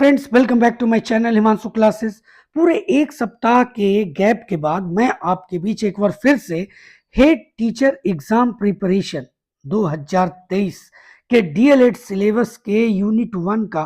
Friends, welcome back to my channel Himanshu classes. पूरे एक सप्ताह के गैप के बाद मैं आपके बीच एक बार फिर से हेड टीचर एग्जाम प्रिपरेशन 2023 के डीएलएड सिलेबस के यूनिट 1 का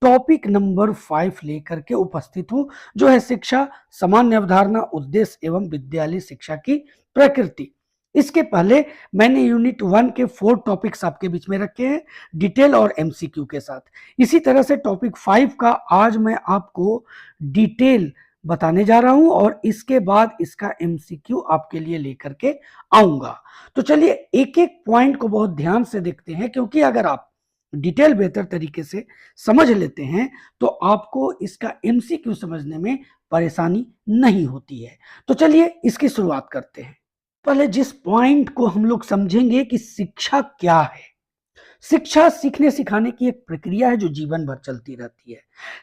टॉपिक नंबर 5 लेकर के उपस्थित हूं, जो है शिक्षा, सामान्य अवधारणा, उद्देश्य एवं विद्यालय शिक्षा की प्रकृति। इसके पहले मैंने यूनिट 1 के 4 टॉपिक्स आपके बीच में रखे हैं, डिटेल और एमसीक्यू के साथ। इसी तरह से टॉपिक 5 का आज मैं आपको डिटेल बताने जा रहा हूं और इसके बाद इसका एमसीक्यू आपके लिए लेकर के आऊंगा। तो चलिए एक एक पॉइंट को बहुत ध्यान से देखते हैं, क्योंकि अगर आप डिटेल बेहतर तरीके से समझ लेते हैं तो आपको इसका एमसीक्यू समझने में परेशानी नहीं होती है। तो चलिए इसकी शुरुआत करते हैं। पहले जिस पॉइंट को हम लोग समझेंगे कि शिक्षा क्या है। शिक्षा सीखने सिखाने की एक प्रक्रिया है जो जीवन भर चलती रहती है।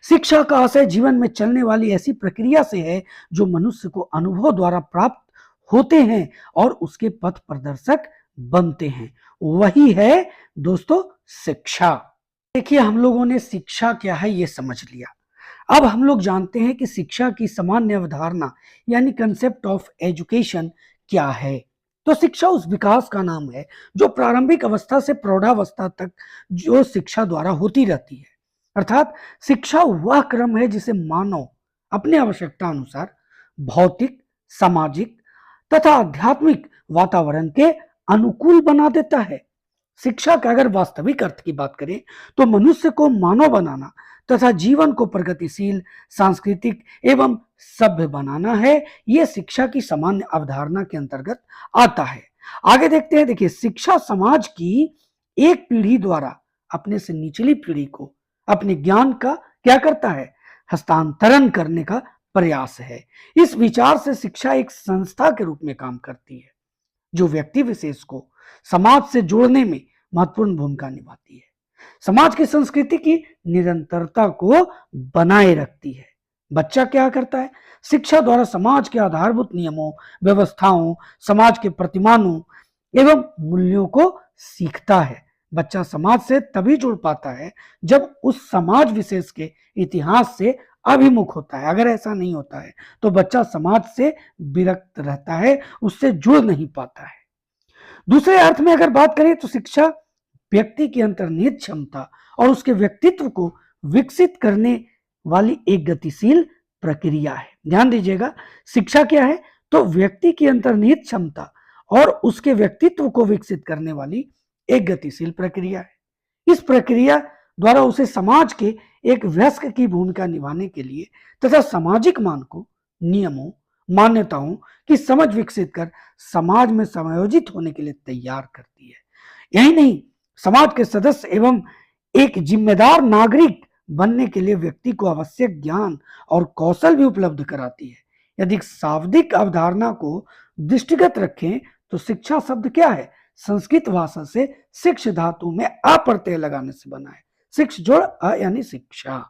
शिक्षा का आशय जीवन में चलने वाली ऐसी प्रक्रिया से है जो मनुष्य को अनुभव द्वारा प्राप्त होते हैं और उसके पथ प्रदर्शक बनते हैं। वही है दोस्तों शिक्षा। देखिए, हम लोगों ने शिक्षा क्या है ये समझ लिया। अब हम लोग जानते हैं कि शिक्षा की सामान्य अवधारणा यानी कंसेप्ट ऑफ एजुकेशन क्या है। तो शिक्षा उस विकास का नाम है जो प्रारंभिक अवस्था से प्रौढ़ावस्था तक जो शिक्षा द्वारा होती रहती है। अर्थात शिक्षा वह क्रम है जिसे मानव अपने आवश्यकता अनुसार भौतिक, सामाजिक तथा आध्यात्मिक वातावरण के अनुकूल बना देता है। शिक्षा का अगर वास्तविक अर्थ की बात करें तो मनुष्य को मानव बनाना तथा जीवन को प्रगतिशील, सांस्कृतिक एवं सभ्य बनाना है। यह शिक्षा की सामान्य अवधारणा के अंतर्गत आता है। आगे देखते हैं। देखिए, शिक्षा समाज की एक पीढ़ी द्वारा अपने से निचली पीढ़ी को अपने ज्ञान का क्या करता है, हस्तांतरण करने का प्रयास है। इस विचार से शिक्षा एक संस्था के रूप में काम करती है जो व्यक्ति विशेष को समाज से जोड़ने में महत्वपूर्ण भूमिका निभाती है। समाज की संस्कृति की निरंतरता को बनाए रखती है। बच्चा क्या करता है, शिक्षा द्वारा समाज के आधारभूत नियमों, व्यवस्थाओं, समाज के प्रतिमानों एवं मूल्यों को सीखता है। बच्चा समाज से तभी जुड़ पाता है जब उस समाज विशेष के इतिहास से अभिमुख होता है। अगर ऐसा नहीं होता है तो बच्चा समाज से विरक्त रहता है, उससे जुड़ नहीं पाता है। दूसरे अर्थ में अगर बात करें तो शिक्षा व्यक्ति की अंतर्निहित क्षमता और उसके व्यक्तित्व को विकसित करने वाली एक गतिशील प्रक्रिया है। ध्यान दीजिएगा, शिक्षा क्या है तो व्यक्ति की अंतर्निहित क्षमता और उसके व्यक्तित्व को विकसित करने वाली एक गतिशील प्रक्रिया है। इस प्रक्रिया द्वारा उसे समाज के एक वयस्क की भूमिका निभाने के लिए तथा सामाजिक मानकों, नियमों, मान्यताओं की समझ विकसित कर समाज में समायोजित होने के लिए तैयार करती है। यही नहीं, समाज के सदस्य एवं एक जिम्मेदार नागरिक बनने के लिए व्यक्ति को आवश्यक ज्ञान और कौशल भी उपलब्ध कराती है। यदि शाब्दिक अवधारणा को दृष्टिगत रखें तो शिक्षा शब्द क्या है, संस्कृत भाषा से शिक्ष धातु में अ प्रत्यय लगाने से बना है। शिक्ष जोड़ अ यानी शिक्षा।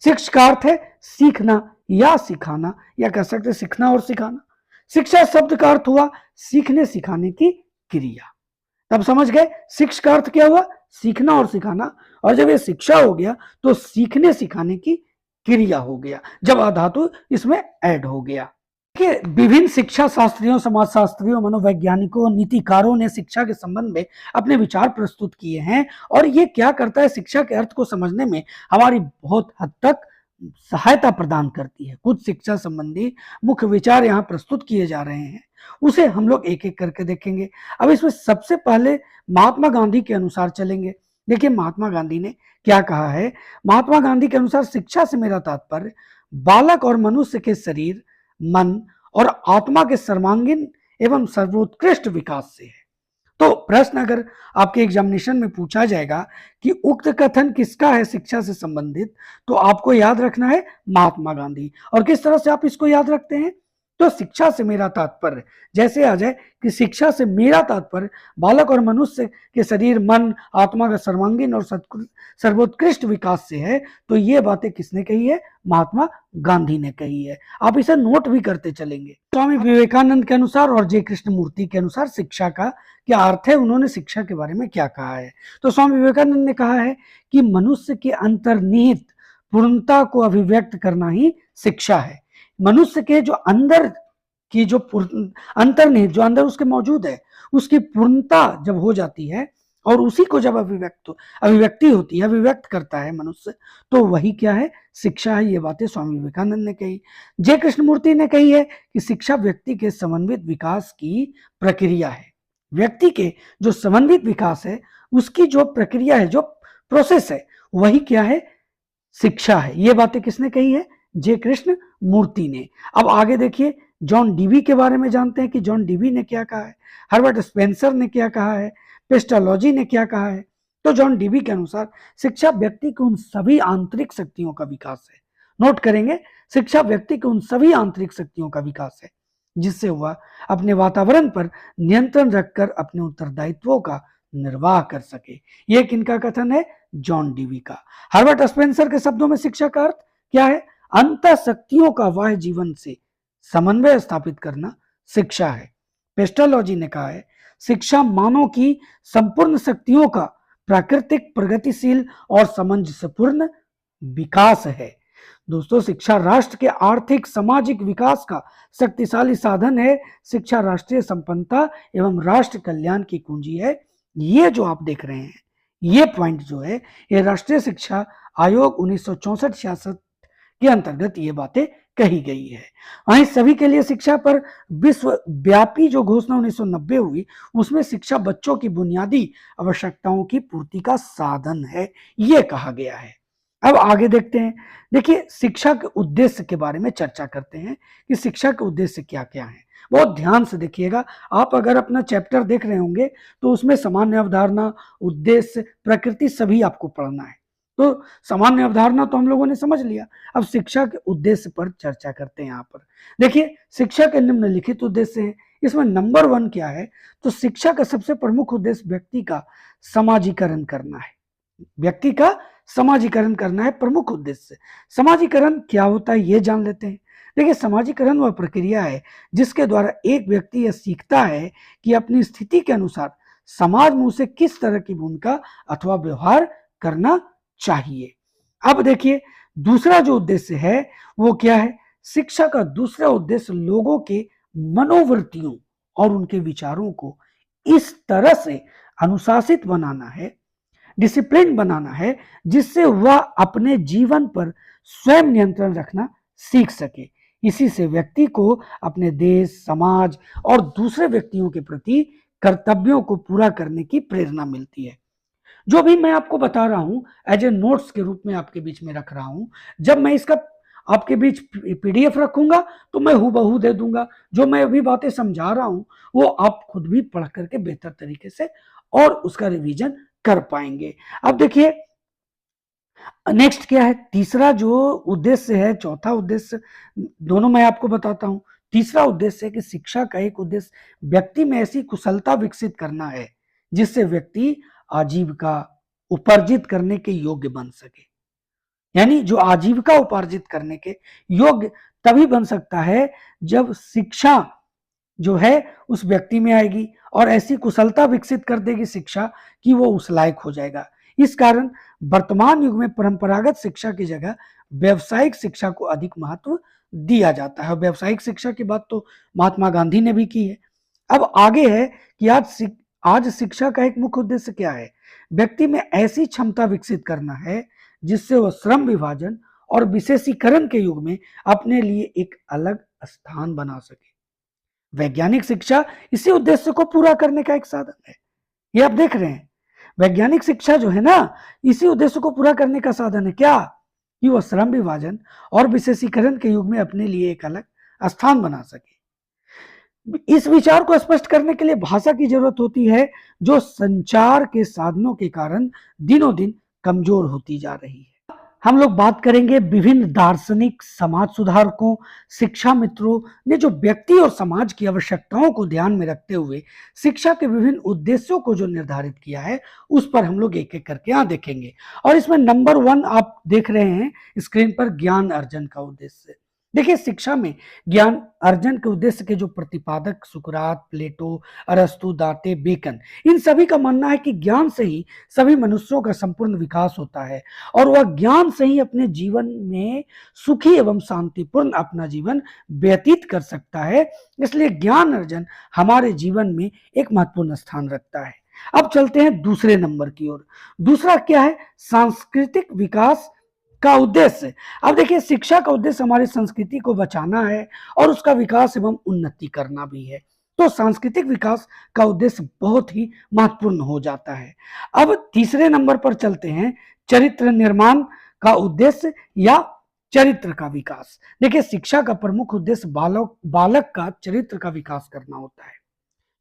शिक्ष का अर्थ है सीखना या सिखाना, या कह सकते सीखना और सिखाना। शिक्षा शब्द का अर्थ हुआ सीखने सिखाने की क्रिया। तब समझ गए शिक्ष का अर्थ क्या हुआ, सीखना और सिखाना, और जब ये शिक्षा हो गया तो सीखने सिखाने की क्रिया हो गया, जब अधातु इसमें ऐड हो गया। विभिन्न शिक्षा शास्त्रियों, समाजशास्त्रियों, मनोवैज्ञानिकों, नीतिकारों ने शिक्षा के संबंध में अपने विचार प्रस्तुत किए हैं और ये क्या करता है, शिक्षा के अर्थ को समझने में हमारी बहुत हद तक सहायता प्रदान करती है। कुछ शिक्षा संबंधी मुख्य विचार यहाँ प्रस्तुत किए जा रहे हैं, उसे हम लोग एक एक करके देखेंगे। अब इसमें सबसे पहले महात्मा गांधी के अनुसार चलेंगे। देखिए, महात्मा गांधी ने क्या कहा है। महात्मा गांधी के अनुसार शिक्षा से मेरा तात्पर्य बालक और मनुष्य के शरीर, मन और आत्मा के सर्वांगीण एवं सर्वोत्कृष्ट विकास से है। तो प्रश्न अगर आपके एग्जामिनेशन में पूछा जाएगा कि उक्त कथन किसका है शिक्षा से संबंधित, तो आपको याद रखना है महात्मा गांधी। और किस तरह से आप इसको याद रखते हैं, तो शिक्षा से मेरा तात्पर्य जैसे आ जाए कि शिक्षा से मेरा तात्पर्य बालक और मनुष्य के शरीर, मन, आत्मा का सर्वांगीण और सर्वोत्कृष्ट विकास से है। तो ये बातें किसने कही है, महात्मा गांधी ने कही है। आप इसे नोट भी करते चलेंगे। स्वामी विवेकानंद के अनुसार और जे कृष्ण मूर्ति के अनुसार शिक्षा का क्या अर्थ है, उन्होंने शिक्षा के बारे में क्या कहा है। तो स्वामी विवेकानंद ने कहा है कि मनुष्य के अंतर्निहित पूर्णता को अभिव्यक्त करना ही शिक्षा है। मनुष्य के जो अंदर की जो अंतर्निहित जो अंदर उसके मौजूद है, उसकी पूर्णता जब हो जाती है और उसी को जब अभिव्यक्ति होती है, अभिव्यक्त करता है मनुष्य, तो वही क्या है, शिक्षा है। ये बातें स्वामी विवेकानंद ने कही। जय कृष्णमूर्ति ने कही है कि शिक्षा व्यक्ति के समन्वित विकास की प्रक्रिया है। व्यक्ति के जो समन्वित विकास है, उसकी जो प्रक्रिया है, जो प्रोसेस है, वही क्या है, शिक्षा है। ये बातें किसने कही है, जय कृष्ण मूर्ति ने। अब आगे देखिए, जॉन डीवी के बारे में जानते हैं कि जॉन डीवी ने क्या कहा है, हर्बर्ट स्पेंसर ने क्या कहा है, पेस्टालॉजी ने क्या कहा है। तो जॉन डीवी के अनुसार शिक्षा व्यक्ति की उन सभी आंतरिक शक्तियों का विकास है। नोट करेंगे, शिक्षा व्यक्ति की उन सभी आंतरिक शक्तियों का विकास है जिससे वह अपने वातावरण पर नियंत्रण रखकर अपने उत्तरदायित्वों का निर्वाह कर सके। यह किनका कथन है, जॉन डीवी का। हर्बर्ट स्पेंसर के शब्दों में शिक्षा का अर्थ क्या है, अंतः शक्तियों का वाह जीवन से समन्वय स्थापित करना शिक्षा है। पेस्टालॉजी ने कहा है, शिक्षा मानव की संपूर्ण शक्तियों का प्राकृतिक, प्रगतिशील और सामंजस्यपूर्ण विकास है। दोस्तों, शिक्षा राष्ट्र के आर्थिक सामाजिक विकास का शक्तिशाली साधन है। शिक्षा राष्ट्रीय संपन्नता एवं राष्ट्र कल्याण की कुंजी है। ये जो आप देख रहे हैं, ये पॉइंट जो है, ये राष्ट्रीय शिक्षा आयोग 1964-66 के अंतर्गत ये बातें कही गई है। वहीं सभी के लिए शिक्षा पर विश्वव्यापी जो घोषणा 1990 हुई, उसमें शिक्षा बच्चों की बुनियादी आवश्यकताओं की पूर्ति का साधन है, ये कहा गया है। अब आगे देखते हैं। देखिए, शिक्षा के उद्देश्य के बारे में चर्चा करते हैं कि शिक्षा के उद्देश्य क्या क्या है। बहुत ध्यान से देखिएगा। आप अगर अपना चैप्टर देख रहे होंगे तो उसमें सामान्य अवधारणा, उद्देश्य, प्रकृति सभी आपको पढ़ना है। तो सामान्य अवधारणा तो हम लोगों ने समझ लिया। अब शिक्षा के उद्देश्य पर चर्चा करते हैं। यहाँ पर देखिए, शिक्षा के निम्नलिखित उद्देश्य हैं। इसमें नंबर 1 क्या है, तो शिक्षा का सबसे प्रमुख उद्देश्य व्यक्ति का समाजीकरण करना है। व्यक्ति का समाजीकरण करना है प्रमुख उद्देश्य। समाजीकरण क्या होता है, ये जान लेते हैं। देखिए, समाजीकरण वह प्रक्रिया है जिसके द्वारा एक व्यक्ति यह सीखता है कि अपनी स्थिति के अनुसार समाज में उसे किस तरह की भूमिका अथवा व्यवहार करना चाहिए। अब देखिए, दूसरा जो उद्देश्य है वो क्या है, शिक्षा का दूसरा उद्देश्य लोगों के मनोवृत्तियों और उनके विचारों को इस तरह से अनुशासित बनाना है, डिसिप्लिन बनाना है, जिससे वह अपने जीवन पर स्वयं नियंत्रण रखना सीख सके। इसी से व्यक्ति को अपने देश, समाज और दूसरे व्यक्तियों के प्रति कर्तव्यों को पूरा करने की प्रेरणा मिलती है। जो भी मैं आपको बता रहा हूं, एज ए नोट्स के रूप में आपके बीच में रख रहा हूं। जब मैं इसका आपके बीच पीडीएफ रखूंगा तो मैं हूबहू दे दूंगा। जो मैं अभी बातें समझा रहा हूं वो आप खुद भी पढ़ करके बेहतर तरीके से और उसका रिवीजन कर पाएंगे। अब देखिए, नेक्स्ट क्या है, तीसरा जो उद्देश्य है, चौथा उद्देश्य दोनों मैं आपको बताता हूं। तीसरा उद्देश्य है कि शिक्षा का एक उद्देश्य व्यक्ति में ऐसी कुशलता विकसित करना है जिससे व्यक्ति आजीविका उपार्जित करने के योग्य बन सके। यानी जो आजीविका उपार्जित करने के योग्य तभी बन सकता है जब शिक्षा जो है उस व्यक्ति में आएगी और ऐसी कुशलता विकसित कर देगी शिक्षा कि वो उस लायक हो जाएगा। इस कारण वर्तमान युग में परंपरागत शिक्षा की जगह व्यावसायिक शिक्षा को अधिक महत्व दिया जाता है। व्यावसायिक शिक्षा की बात तो महात्मा गांधी ने भी की है। अब आगे है कि आज शिक्षा का एक मुख्य उद्देश्य क्या है, व्यक्ति में ऐसी क्षमता विकसित करना है जिससे वह श्रम विभाजन और विशेषीकरण के युग में अपने लिए एक अलग स्थान बना सके। वैज्ञानिक शिक्षा इसी उद्देश्य को पूरा करने का एक साधन है। ये आप देख रहे हैं, वैज्ञानिक शिक्षा जो है ना, इसी उद्देश्य को पूरा करने का साधन है। क्या, कि वह श्रम विभाजन और विशेषीकरण के युग में अपने लिए एक अलग स्थान बना सके। इस विचार को स्पष्ट करने के लिए भाषा की जरूरत होती है, जो संचार के साधनों के कारण दिनों दिन कमजोर होती जा रही है। हम लोग बात करेंगे विभिन्न दार्शनिक, समाज सुधारकों, शिक्षा मित्रों ने जो व्यक्ति और समाज की आवश्यकताओं को ध्यान में रखते हुए शिक्षा के विभिन्न उद्देश्यों को जो निर्धारित किया है, उस पर हम लोग एक एक करके यहाँ देखेंगे। और इसमें नंबर 1 आप देख रहे हैं स्क्रीन पर, ज्ञान अर्जन का उद्देश्य। देखिए, शिक्षा में ज्ञान अर्जन के उद्देश्य के जो प्रतिपादक सुकरात, प्लेटो, अरस्तु, दांते, बेकन, इन सभी का मानना है कि ज्ञान से ही सभी मनुष्यों का संपूर्ण विकास होता है और वह ज्ञान से ही अपने जीवन में सुखी एवं शांतिपूर्ण अपना जीवन व्यतीत कर सकता है। इसलिए ज्ञान अर्जन हमारे जीवन में एक महत्वपूर्ण स्थान रखता है। अब चलते हैं दूसरे नंबर की ओर। दूसरा क्या है? सांस्कृतिक विकास का उद्देश्य। अब देखिए, शिक्षा का उद्देश्य हमारी संस्कृति को बचाना है और उसका विकास एवं उन्नति करना भी है। तो सांस्कृतिक विकास का उद्देश्य बहुत ही महत्वपूर्ण हो जाता है। अब तीसरे नंबर पर चलते हैं, चरित्र निर्माण का उद्देश्य या चरित्र का विकास। देखिए, शिक्षा का प्रमुख उद्देश्य बालक का चरित्र का विकास करना होता है।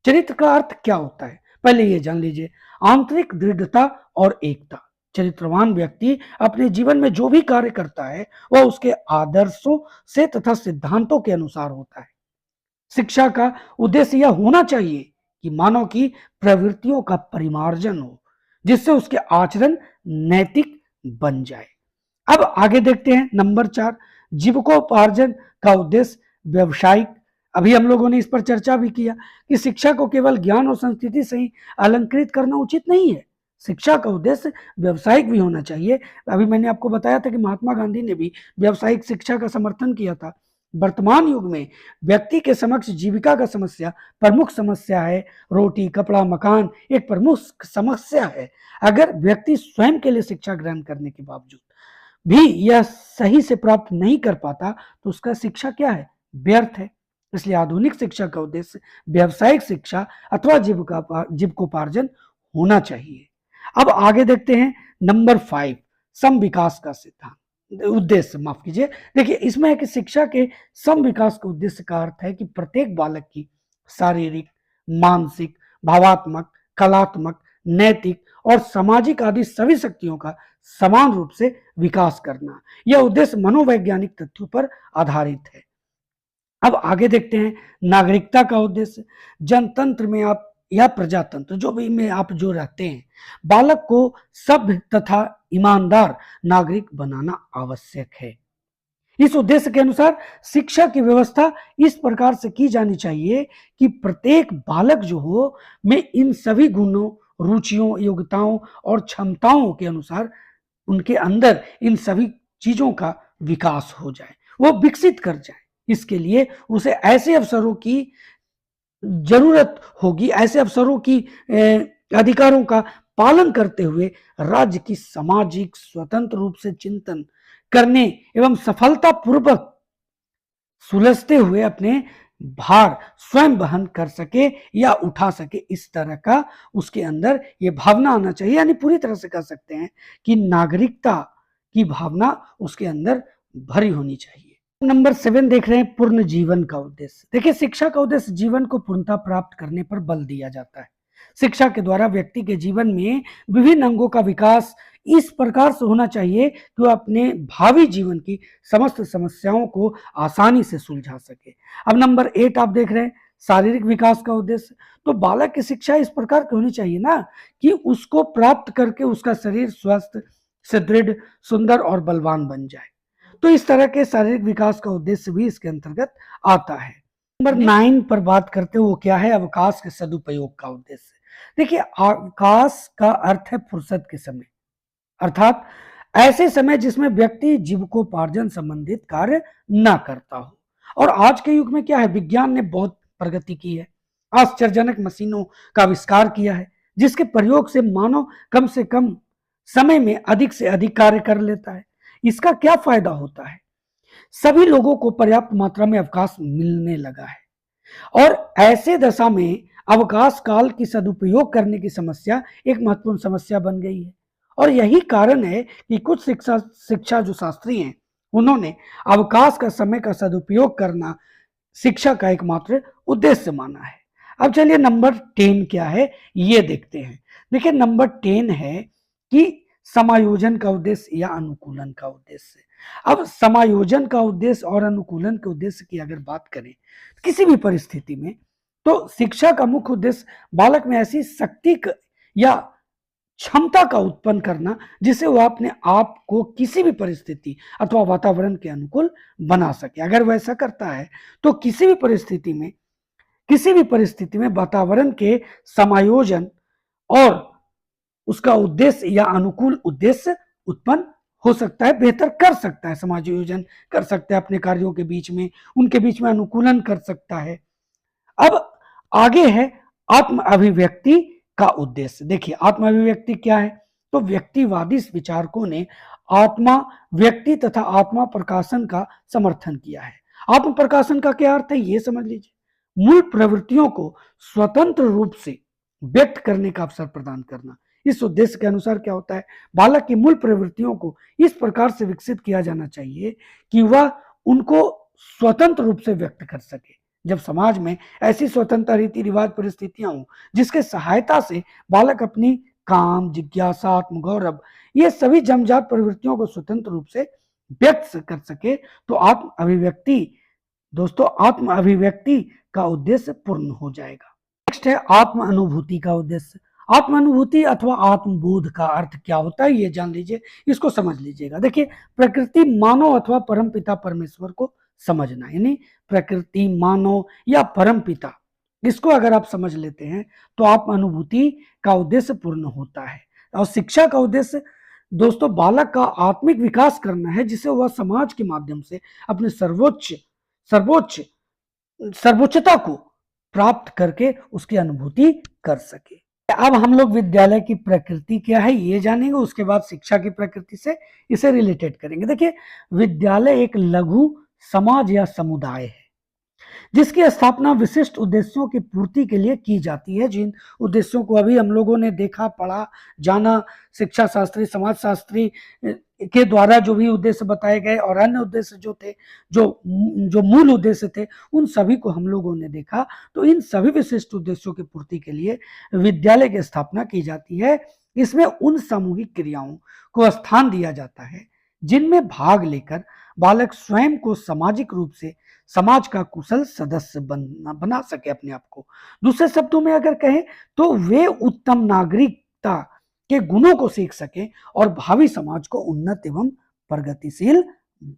चरित्र का अर्थ क्या होता है, पहले ये जान लीजिए। आंतरिक दृढ़ता और एकता। चरित्रवान व्यक्ति अपने जीवन में जो भी कार्य करता है वह उसके आदर्शों से तथा सिद्धांतों के अनुसार होता है। शिक्षा का उद्देश्य यह होना चाहिए कि मानव की प्रवृत्तियों का परिमार्जन हो, जिससे उसके आचरण नैतिक बन जाए। अब आगे देखते हैं नंबर 4, जीविकोपार्जन का उद्देश्य व्यवसायिक। अभी हम लोगों ने इस पर चर्चा भी किया कि शिक्षा को केवल ज्ञान और संस्कृति से ही अलंकृत करना उचित नहीं है। शिक्षा का उद्देश्य व्यवसायिक भी होना चाहिए। अभी मैंने आपको बताया था कि महात्मा गांधी ने भी व्यवसायिक शिक्षा का समर्थन किया था। वर्तमान युग में व्यक्ति के समक्ष जीविका का समस्या प्रमुख समस्या है। रोटी, कपड़ा, मकान एक प्रमुख समस्या है। अगर व्यक्ति स्वयं के लिए शिक्षा ग्रहण करने के बावजूद भी यह सही से प्राप्त नहीं कर पाता तो उसका शिक्षा क्या है? व्यर्थ है। इसलिए आधुनिक शिक्षा का उद्देश्य व्यावसायिक शिक्षा अथवा जीविकोपार्जन होना चाहिए। अब आगे देखते हैं नंबर 5, सम विकास का सिद्धांत उद्देश्य, माफ कीजिए। देखिए, इसमें है कि शिक्षा के सम विकास के उद्देश्य का अर्थ है कि प्रत्येक बालक की शारीरिक, मानसिक, भावात्मक, कलात्मक, नैतिक और सामाजिक आदि सभी शक्तियों का समान रूप से विकास करना। यह उद्देश्य मनोवैज्ञानिक तथ्यों पर आधारित है। अब आगे देखते हैं नागरिकता का उद्देश्य। जनतंत्र में आप या प्रजातंत्र जो भी में आप जो रहते हैं, बालक को सभ्य तथा ईमानदार नागरिक बनाना आवश्यक है। इस उद्देश्य के अनुसार शिक्षा की व्यवस्था इस प्रकार से की जानी चाहिए कि प्रत्येक बालक जो हो में इन सभी गुणों, रुचियों, योग्यताओं और क्षमताओं के अनुसार उनके अंदर इन सभी चीजों का विकास हो जाए, वो विकसित कर जाए। इसके लिए उसे ऐसे अवसरों की जरूरत होगी, ऐसे अवसरों की अधिकारों का पालन करते हुए राज्य की सामाजिक स्वतंत्र रूप से चिंतन करने एवं सफलतापूर्वक सुलझते हुए अपने भार स्वयं वहन कर सके या उठा सके, इस तरह का उसके अंदर ये भावना आना चाहिए। यानी पूरी तरह से कह सकते हैं कि नागरिकता की भावना उसके अंदर भरी होनी चाहिए। नंबर 7 देख रहे हैं, पूर्ण जीवन का उद्देश्य। देखिए, शिक्षा का उद्देश्य जीवन को पूर्णता प्राप्त करने पर बल दिया जाता है। शिक्षा के द्वारा व्यक्ति के जीवन में विभिन्न अंगों का विकास इस प्रकार से होना चाहिए कि वह अपने भावी जीवन की समस्त समस्याओं को आसानी से सुलझा सके। अब नंबर 8 आप देख रहे हैं, शारीरिक विकास का उद्देश्य। तो बालक की शिक्षा इस प्रकार की होनी चाहिए ना कि उसको प्राप्त करके उसका शरीर स्वस्थ, सुदृढ़, सुंदर और बलवान बन जाए। तो इस तरह के शारीरिक विकास का उद्देश्य भी इसके अंतर्गत आता है। नंबर 9 पर बात करते हैं, वो क्या है? अवकाश के सदुपयोग का उद्देश्य। देखिए, अवकाश का अर्थ है फुर्सत के समय, अर्थात ऐसे समय जिसमें व्यक्ति जीविकोपार्जन संबंधित कार्य न करता हो। और आज के युग में क्या है, विज्ञान ने बहुत प्रगति की है, आश्चर्यजनक मशीनों का आविष्कार किया है, जिसके प्रयोग से कम समय में अधिक से अधिक कार्य कर लेता है। इसका क्या फायदा होता है? सभी लोगों को पर्याप्त मात्रा में अवकाश मिलने लगा है और ऐसे दशा में अवकाश काल की सदुपयोग करने की समस्या एक महत्वपूर्ण समस्या बन गई है। और यही कारण है कि कुछ शिक्षा जो शास्त्री हैं, उन्होंने अवकाश का समय का सदुपयोग करना शिक्षा का एकमात्र उद्देश्य माना है। अब चलिए नंबर 10 क्या है ये देखते हैं। देखिए, नंबर 10 है कि समायोजन का उद्देश्य या अनुकूलन का उद्देश्य। अब समायोजन का उद्देश्य और अनुकूलन के उद्देश्य की अगर बात करें किसी भी परिस्थिति में, तो शिक्षा का मुख्य उद्देश्य बालक में ऐसी शक्ति या क्षमता का उत्पन्न करना, जिससे वो अपने आप को किसी भी परिस्थिति अथवा वातावरण के अनुकूल बना सके। अगर वह ऐसा करता है तो किसी भी परिस्थिति में वातावरण के समायोजन और उसका उद्देश्य या अनुकूल उद्देश्य उत्पन्न हो सकता है, बेहतर कर सकता है, समायोजन कर सकता है अपने कार्यों के बीच में, उनके बीच में अनुकूलन कर सकता है। अब आगे है आत्म अभिव्यक्ति का उद्देश्य। देखिए आत्म अभिव्यक्ति क्या है? तो व्यक्तिवादी विचारकों ने आत्मा व्यक्ति तथा आत्मा प्रकाशन का समर्थन किया है। आत्म प्रकाशन का क्या अर्थ है ये समझ लीजिए। मूल प्रवृत्तियों को स्वतंत्र रूप से व्यक्त करने का अवसर प्रदान करना। इस उद्देश्य के अनुसार क्या होता है, बालक की मूल प्रवृत्तियों को इस प्रकार से विकसित किया जाना चाहिए कि वह उनको स्वतंत्र रूप से व्यक्त कर सके। जब समाज में ऐसी स्वतंत्र रीति रिवाज परिस्थितियां हो जिसके सहायता से बालक अपनी काम, जिज्ञासा, आत्मगौरव, ये सभी जन्मजात प्रवृत्तियों को स्वतंत्र रूप से व्यक्त कर सके, तो आत्म अभिव्यक्ति, दोस्तों आत्म अभिव्यक्ति का उद्देश्य पूर्ण हो जाएगा। नेक्स्ट है आत्म अनुभूति का उद्देश्य। आत्म अनुभूति अथवा आत्मबोध का अर्थ क्या होता है ये जान लीजिए, इसको समझ लीजिएगा। देखिए प्रकृति, मानव अथवा परमपिता परमेश्वर को समझना, यानी प्रकृति, मानव या परमपिता, इसको अगर आप समझ लेते हैं तो आत्म अनुभूति का उद्देश्य पूर्ण होता है। और शिक्षा का उद्देश्य दोस्तों बालक का आत्मिक विकास करना है, जिसे वह समाज के माध्यम से अपने सर्वोच्चता को प्राप्त करके उसकी अनुभूति कर सके। अब हम लोग विद्यालय की प्रकृति क्या है ये जानेंगे, उसके बाद शिक्षा की प्रकृति से इसे रिलेटेड करेंगे। देखिए विद्यालय एक लघु समाज या समुदाय है जिसकी स्थापना विशिष्ट उद्देश्यों की पूर्ति के लिए की जाती है। जिन उद्देश्यों को अभी हम लोगों ने देखा, पढ़ा, जाना, शिक्षा शास्त्री, समाज शास्त्री के द्वारा जो भी उद्देश्य बताए गए और अन्य उद्देश्य जो थे, जो मूल उद्देश्य थे, उन सभी को हम लोगों ने देखा। तो इन सभी विशिष्ट उद्देश्यों की पूर्ति के लिए विद्यालय की स्थापना की जाती है। इसमें उन सामूहिक क्रियाओं को स्थान दिया जाता है जिनमें भाग लेकर बालक स्वयं को सामाजिक रूप से समाज का कुशल सदस्य बना सके अपने आप को। दूसरे शब्दों में अगर कहें तो वे उत्तम नागरिकता के गुणों को सीख सके और भावी समाज को उन्नत एवं प्रगतिशील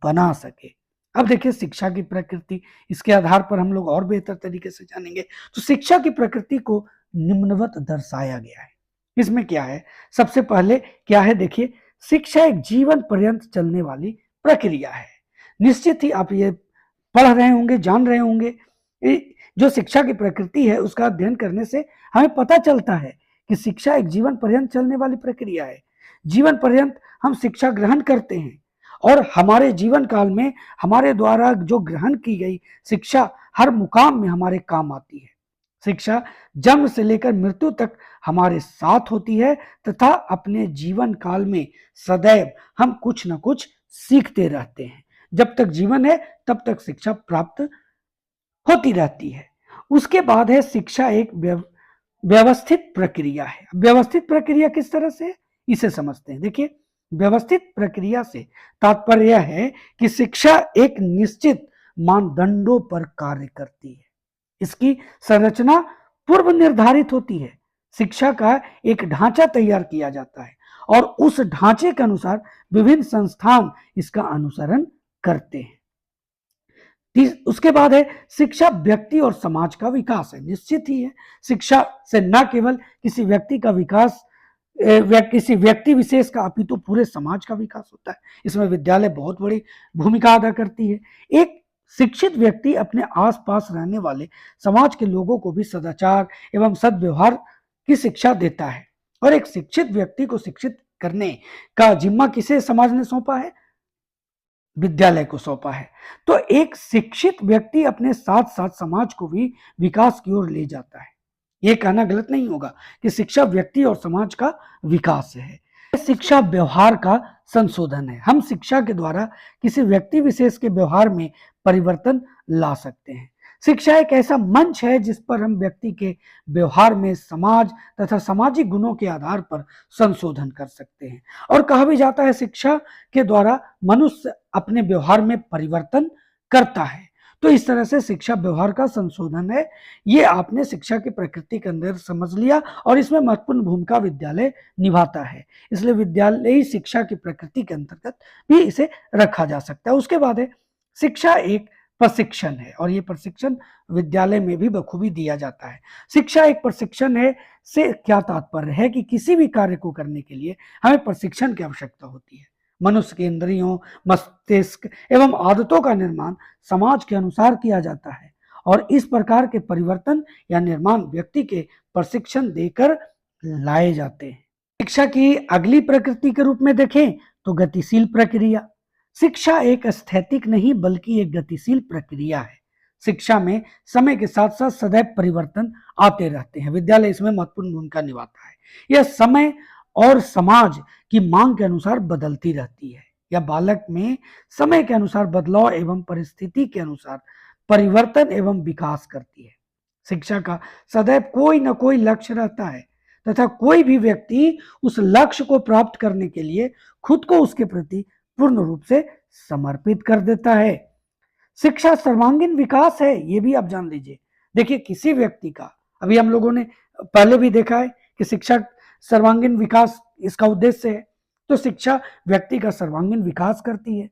बना सके। अब देखिए शिक्षा की प्रकृति, इसके आधार पर हम लोग और बेहतर तरीके से जानेंगे। तो शिक्षा की प्रकृति को निम्नवत दर्शाया गया है। इसमें क्या है, सबसे पहले क्या है, देखिए शिक्षा एक जीवन पर्यंत चलने वाली प्रक्रिया है। निश्चित ही आप ये पढ़ रहे होंगे, जान रहे होंगे, जो शिक्षा की प्रकृति है उसका अध्ययन करने से हमें पता चलता है कि शिक्षा एक जीवन पर्यंत चलने वाली प्रक्रिया है। जीवन पर्यंत हम शिक्षा ग्रहण करते हैं और हमारे जीवन काल में हमारे द्वारा जो ग्रहण की गई शिक्षा हर मुकाम में हमारे काम आती है। शिक्षा जन्म से लेकर मृत्यु तक हमारे साथ होती है तथा अपने जीवन काल में सदैव हम कुछ न कुछ सीखते रहते हैं। जब तक जीवन है तब तक शिक्षा प्राप्त होती रहती है। उसके बाद है शिक्षा एक व्यवस्थित प्रक्रिया है। व्यवस्थित प्रक्रिया किस तरह से, इसे समझते हैं। देखिए व्यवस्थित प्रक्रिया से तात्पर्य है कि शिक्षा एक निश्चित मानदंडों पर कार्य करती है। इसकी संरचना पूर्व निर्धारित होती है। शिक्षा का एक ढांचा तैयार किया जाता है और उस ढांचे के अनुसार विभिन्न संस्थान इसका अनुसरण करते हैं। उसके बाद है शिक्षा व्यक्ति और समाज का विकास है। निश्चित ही है, शिक्षा से न केवल किसी व्यक्ति का विकास, किसी व्यक्ति विशेष का, अपितु पूरे समाज का विकास होता है। इसमें विद्यालय बहुत बड़ी भूमिका अदा करती है। एक शिक्षित व्यक्ति अपने आसपास रहने वाले समाज के लोगों को भी सदाचार एवं सद्व्यवहार की शिक्षा देता है। और एक शिक्षित व्यक्ति को शिक्षित करने का जिम्मा किसे समाज ने सौंपा है, विद्यालय को सौंपा है। तो एक शिक्षित व्यक्ति अपने साथ साथ समाज को भी विकास की ओर ले जाता है। यह कहना गलत नहीं होगा कि शिक्षा व्यक्ति और समाज का विकास है। शिक्षा व्यवहार का संशोधन है। हम शिक्षा के द्वारा किसी व्यक्ति विशेष के व्यवहार में परिवर्तन ला सकते हैं। शिक्षा एक ऐसा मंच है जिस पर हम व्यक्ति के व्यवहार में समाज तथा सामाजिक गुणों के आधार पर संशोधन कर सकते हैं। और कहा भी जाता है शिक्षा के द्वारा मनुष्य अपने व्यवहार में परिवर्तन करता है। तो इस तरह से शिक्षा व्यवहार का संशोधन है। ये आपने शिक्षा की प्रकृति के अंदर समझ लिया और इसमें महत्वपूर्ण भूमिका विद्यालय निभाता है, इसलिए विद्यालयी शिक्षा की प्रकृति के अंतर्गत भी इसे रखा जा सकता है। उसके बाद है शिक्षा एक प्रशिक्षण है और ये प्रशिक्षण विद्यालय में भी बखूबी दिया जाता है। शिक्षा एक प्रशिक्षण है से क्या तात्पर्य है कि किसी भी कार्य को करने के लिए हमें प्रशिक्षण की आवश्यकता होती है। मनुष्य के इंद्रियों, मस्तिष्क एवं आदतों का निर्माण समाज के अनुसार किया जाता है और इस प्रकार के परिवर्तन या निर्माण व्यक्ति के प्रशिक्षण देकर लाए जाते हैं। शिक्षा की अगली प्रकृति के रूप में देखें तो गतिशील प्रक्रिया। शिक्षा एक स्थैतिक नहीं बल्कि एक गतिशील प्रक्रिया है। शिक्षा में समय के साथ साथ सदैव परिवर्तन आते रहते हैं। विद्यालय इसमें महत्वपूर्ण भूमिका निभाता है। यह समय और समाज की मांग के अनुसार बदलती रहती है। यह बालक में समय के अनुसार बदलाव एवं परिस्थिति के अनुसार परिवर्तन एवं विकास करती है। शिक्षा का सदैव कोई न कोई लक्ष्य रहता है तथा कोई भी व्यक्ति उस लक्ष्य को प्राप्त करने के लिए खुद को उसके प्रति पूर्ण रूप से समर्पित कर देता है। शिक्षा सर्वांगीण विकास है, ये भी आप जान लीजिए। देखिए किसी व्यक्ति का, अभी हम लोगों ने पहले भी देखा है कि शिक्षा सर्वांगीण विकास इसका उद्देश्य है। तो शिक्षा व्यक्ति का सर्वांगीण विकास करती है।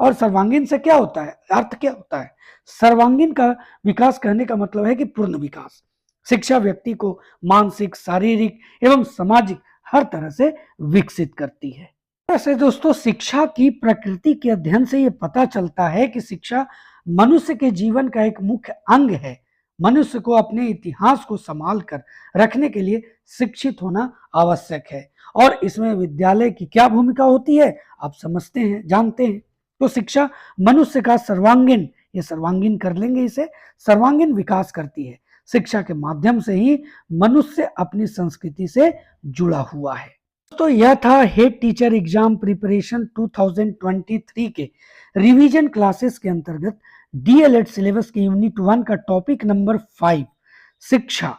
और सर्वांगीण से क्या होता है, अर्थ क्या होता है? सर्वांगीण का विकास कहने का मतलब है कि पूर्ण विकास। शिक्षा व्यक्ति को मानसिक, शारीरिक एवं सामाजिक हर तरह से विकसित करती है। वैसे दोस्तों, शिक्षा की प्रकृति के अध्ययन से ये पता चलता है कि शिक्षा मनुष्य के जीवन का एक मुख्य अंग है। मनुष्य को अपने इतिहास को संभाल कर रखने के लिए शिक्षित होना आवश्यक है और इसमें विद्यालय की क्या भूमिका होती है आप समझते हैं, जानते हैं। तो शिक्षा मनुष्य का सर्वांगीण, ये सर्वांगीण कर लेंगे इसे, सर्वांगीण विकास करती है। शिक्षा के माध्यम से ही मनुष्य अपनी संस्कृति से जुड़ा हुआ है। तो यह था हेड टीचर एग्जाम प्रिपरेशन 2023 के रिवीजन क्लासेस के अंतर्गत डीएलएड सिलेबस के यूनिट 1 का टॉपिक नंबर 5 शिक्षा,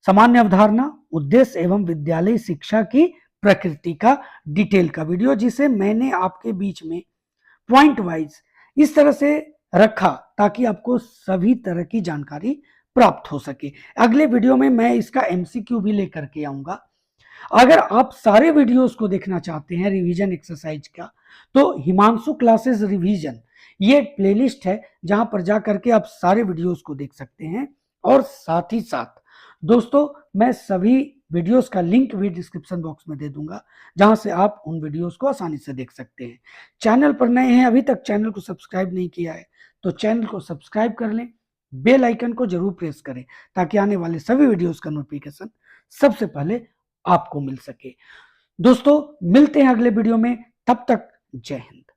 सामान्य अवधारणा, उद्देश्य एवं विद्यालय शिक्षा की प्रकृति का डिटेल का वीडियो, जिसे मैंने आपके बीच में पॉइंट वाइज इस तरह से रखा ताकि आपको सभी तरह की जानकारी प्राप्त हो सके। अगले वीडियो में मैं इसका एमसीक्यू भी लेकर के आऊंगा। अगर आप सारे वीडियोस को देखना चाहते हैं रिवीजन एक्सरसाइज का, तो हिमांशु क्लासेस रिवीजन ये एक प्लेलिस्ट है जहां पर जा करके आप सारे वीडियोस को देख सकते हैं। और साथ ही साथ दोस्तों, मैं सभी वीडियोस का लिंक भी डिस्क्रिप्शन बॉक्स में दे दूंगा, जहां से आप उन वीडियोस को आसानी से देख सकते हैं। चैनल पर नए हैं, अभी तक चैनल को सब्सक्राइब नहीं किया है तो चैनल को सब्सक्राइब कर लें, बेल आइकन को जरूर प्रेस करें ताकि आने वाले सभी वीडियोस का नोटिफिकेशन सबसे पहले आपको मिल सके। दोस्तों, मिलते हैं अगले वीडियो में, तब तक जय हिंद।